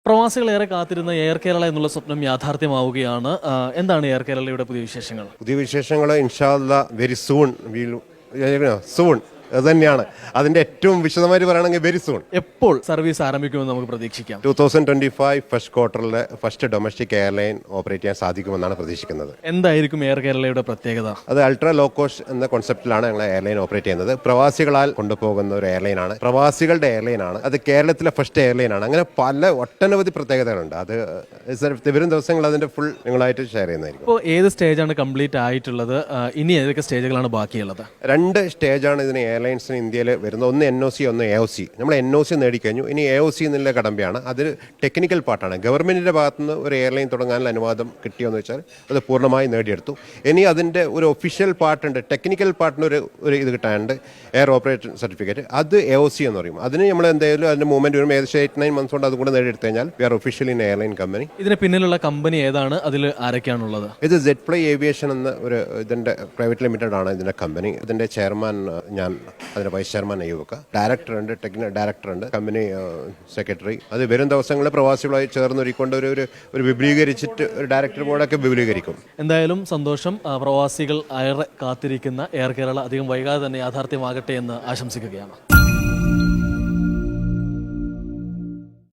പ്രവാസികളേറെ കാത്തിരുന്ന എയർ കേരള എന്നുള്ള സ്വപ്നം യാഥാർത്ഥ്യമാവുകയാണ്. എന്താണ് എയർ കേരളയുടെ പുതിയ വിശേഷങ്ങൾ? പുതിയ വിശേഷങ്ങൾ ഇൻഷാ അല്ലാ വെരി സൂൺ സൂൺ അത് തന്നെയാണ് അതിന്റെ ഏറ്റവും വിശദമായിട്ട് പറയുകയാണെങ്കിൽ വെരി സൂൺ. എപ്പോൾ സർവീസ് ആരംഭിക്കുമെന്ന് നമുക്ക് പ്രതീക്ഷിക്കാം? 2025 ഫസ്റ്റ് ക്വാർട്ടറിലെ ഫസ്റ്റ് ഡൊമസ്റ്റിക് എയർലൈൻ ഓപ്പറേറ്റ് ചെയ്യാൻ സാധിക്കുമെന്നാണ് പ്രതീക്ഷിക്കുന്നത്. എന്തായിരിക്കും എയർ കേരളയുടെ പ്രത്യേകത? അത് അൾട്രാ ലോ കോസ്റ്റ് എന്ന കോൺസെപ്റ്റിലാണ് ഞങ്ങൾ എയർലൈൻ ഓപ്പറേറ്റ് ചെയ്യുന്നത്. പ്രവാസികളാൽ കൊണ്ടുപോകുന്ന ഒരു എയർലൈനാണ്, പ്രവാസികളുടെ എയർലൈനാണ്. അത് കേരളത്തിലെ ഫസ്റ്റ് എയർലൈനാണ്. അങ്ങനെ ഒട്ടനവധി പ്രത്യേകതകളുണ്ട്. അത് വരും ദിവസങ്ങൾ അതിന്റെ ഫുൾ നിങ്ങളായിട്ട് ഷെയർ ചെയ്യുന്നതായിരിക്കും. ഇപ്പോൾ ഏത് സ്റ്റേജാണ് കംപ്ലീറ്റ് ആയിട്ടുള്ളത്? ഇനി ഏതൊക്കെ സ്റ്റേജുകളാണ് ബാക്കിയുള്ളത്? 2 സ്റ്റേജാണ് ഇതിന് എയർലൈൻസിന് ഇന്ത്യയിൽ വരുന്നത്. ഒന്ന് NOC, ഒന്ന് AOC. നമ്മൾ NOC നേടിക്കഴിഞ്ഞു. ഇനി AOC എന്നുള്ള കടമ്പയാണ്. അത് ടെക്നിക്കൽ പാർട്ടാണ്. ഗവൺമെന്റിന്റെ ഭാഗത്തുനിന്ന് ഒരു എയർലൈൻ തുടങ്ങാനുള്ള അനുവാദം കിട്ടിയോന്ന് വെച്ചാൽ അത് പൂർണ്ണമായി നേടിയെടുത്തു. ഇനി അതിന്റെ ഒരു ഒഫീഷ്യൽ പാർട്ടുണ്ട്, ടെക്നിക്കൽ പാർട്ടിന് ഒരു ഇത് കിട്ടാനുണ്ട്, എയർ ഓപ്പറേറ്റർ സർട്ടിഫിക്കറ്റ്. അത് AOC എന്ന് പറയും. അതിന് നമ്മൾ എന്തായാലും അതിന്റെ മൂവ്മെന്റ് വരും. ഏകദേശം 8-9 മന്ത്സ് കൊണ്ട് അതുകൂടെ നേടിയെടുത്തു കഴിഞ്ഞാൽ we are official in airline company. ഇതിന് പിന്നിലുള്ള കമ്പനി ഏതാണ്? അതിൽ ആരൊക്കെയാണുള്ളത്? ഇത് Z-Fly ഏവിയേഷൻ എന്ന ഒരു ഇതിന്റെ പ്രൈവറ്റ് ലിമിറ്റഡ് ആണ് ഇതിന്റെ കമ്പനി. ഇതിന്റെ ചെയർമാൻ ഞാൻ, അതിന്റെ വൈസ് ചെയർമാൻ അയ്യൂബക്ക, ഡയറക്ടർ ഉണ്ട്, ടെക്നിക്കൽ ഡയറക്ടർ ഉണ്ട്, കമ്പനി സെക്രട്ടറി. അത് വരും ദിവസങ്ങളിൽ പ്രവാസികളായി ചേർന്നൊരുക്കൊണ്ട് ഒരു വിപുലീകരിച്ചിട്ട് ഒരു ഡയറക്ടർ ബോർഡൊക്കെ വിപുലീകരിക്കും. എന്തായാലും സന്തോഷം. പ്രവാസികൾ ഏറെ കാത്തിരിക്കുന്ന എയർ കേരള അധികം വൈകാതെ തന്നെ യാഥാർത്ഥ്യമാകട്ടെ എന്ന് ആശംസിക്കുകയാണ്.